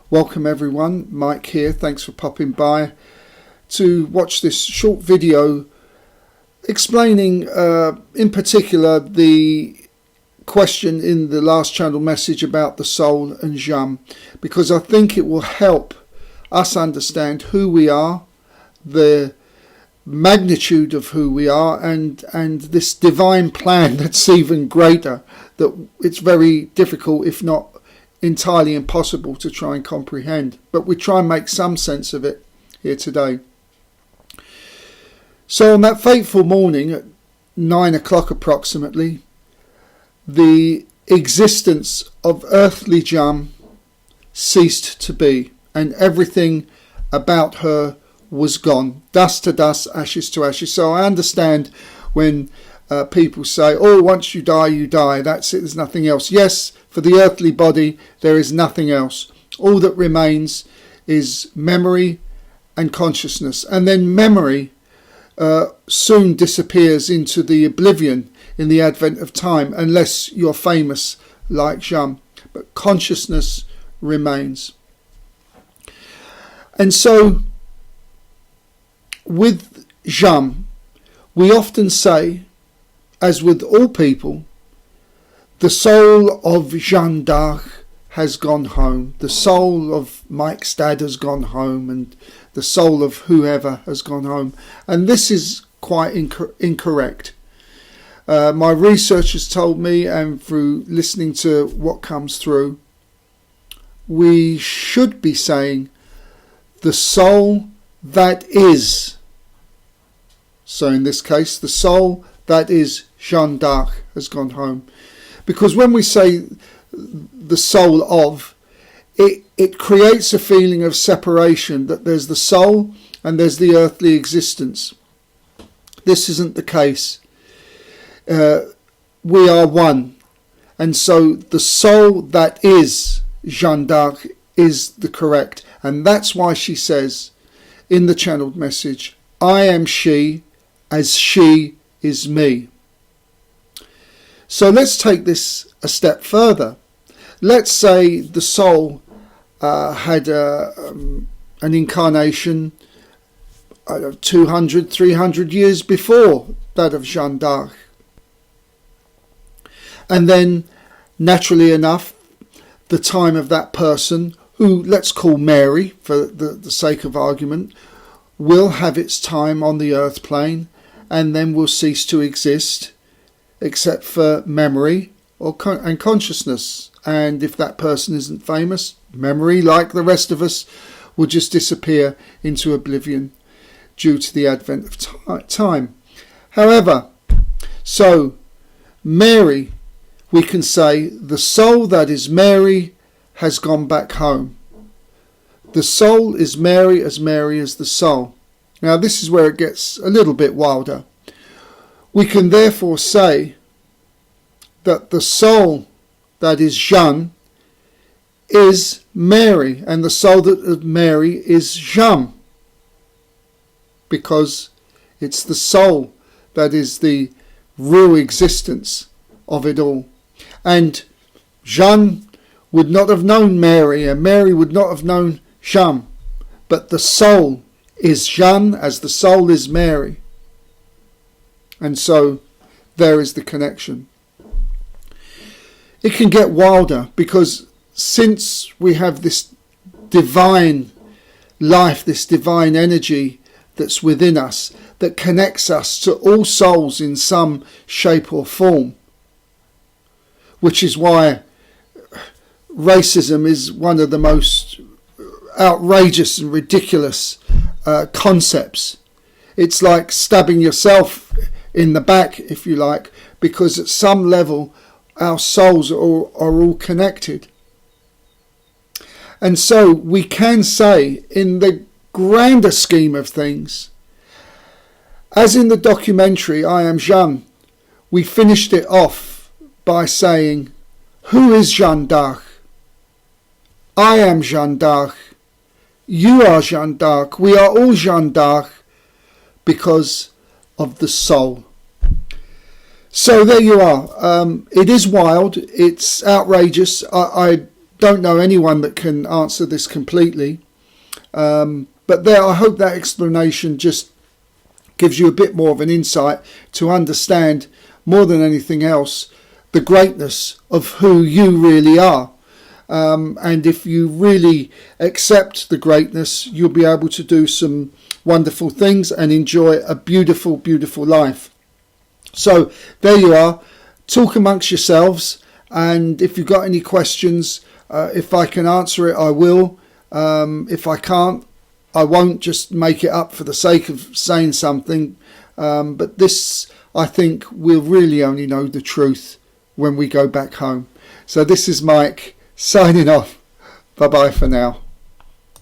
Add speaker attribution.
Speaker 1: Welcome everyone, Mike here. Thanks for popping by to watch this short video explaining in particular the question in the last channel message about the soul and Jam, because I think it will help us understand who we are, the magnitude of who we are, and this divine plan that's even greater, that it's very difficult, if not entirely impossible, to try and comprehend. But we try and make some sense of it here today. So on that fateful morning at 9 o'clock approximately, the existence of earthly Jam ceased to be, and everything about her was gone. Dust to dust, ashes to ashes. So I understand when people say, oh, once you die, that's it, there's nothing else. Yes, for the earthly body, there is nothing else. All that remains is memory and consciousness. And then memory soon disappears into the oblivion in the advent of time, unless you're famous like Jam. But consciousness remains. And so, with Jam, we often say, as with all people, the soul of Jeanne d'Arc has gone home. The soul of Mike Stad has gone home, and the soul of whoever has gone home. And this is quite incorrect. My research has told me, and through listening to what comes through, we should be saying the soul that is. So in this case, the soul that is Jeanne d'Arc has gone home. Because when we say the soul of, it creates a feeling of separation, that there's the soul and there's the earthly existence. This isn't the case. We are one. And so the soul that is Jeanne d'Arc is the correct. And that's why she says in the channeled message, I am she as she is me. So let's take this a step further. Let's say the soul had an incarnation 200, 300 years before that of Jeanne d'Arc. And then, naturally enough, the time of that person, who let's call Mary for the sake of argument, will have its time on the earth plane and then will cease to exist, except for memory and consciousness. And if that person isn't famous, memory, like the rest of us, will just disappear into oblivion due to the advent of time. However, so Mary, we can say the soul that is Mary has gone back home. The soul is Mary as the soul. Now this is where it gets a little bit wilder. We can therefore say that the soul that is Jeanne is Mary, and the soul that of Mary is Jam, because it's the soul that is the real existence of it all. And Jeanne would not have known Mary, and Mary would not have known Jam, but the soul is Jeanne as the soul is Mary. And so there is the connection. It can get wilder, because since we have this divine life, this divine energy that's within us, that connects us to all souls in some shape or form, which is why racism is one of the most outrageous and ridiculous concepts. It's like stabbing yourself in the back, if you like, because at some level our souls are all connected. And so we can say, in the grander scheme of things, as in the documentary I Am Jeanne, we finished it off by saying, who is Jeanne d'Arc? I am Jeanne d'Arc. You are Jeanne d'Arc. We are all Jeanne d'Arc because of the soul. So there you are. It is wild. It's outrageous. I don't know anyone that can answer this completely. But there, I hope that explanation just gives you a bit more of an insight to understand, more than anything else, the greatness of who you really are. And if you really accept the greatness, you'll be able to do some wonderful things and enjoy a beautiful, beautiful life. So there you are. Talk amongst yourselves. And if you've got any questions, if I can answer it, I will. If I can't, I won't just make it up for the sake of saying something. But this, I think, we'll really only know the truth when we go back home. So this is Mike signing off. Bye bye for now.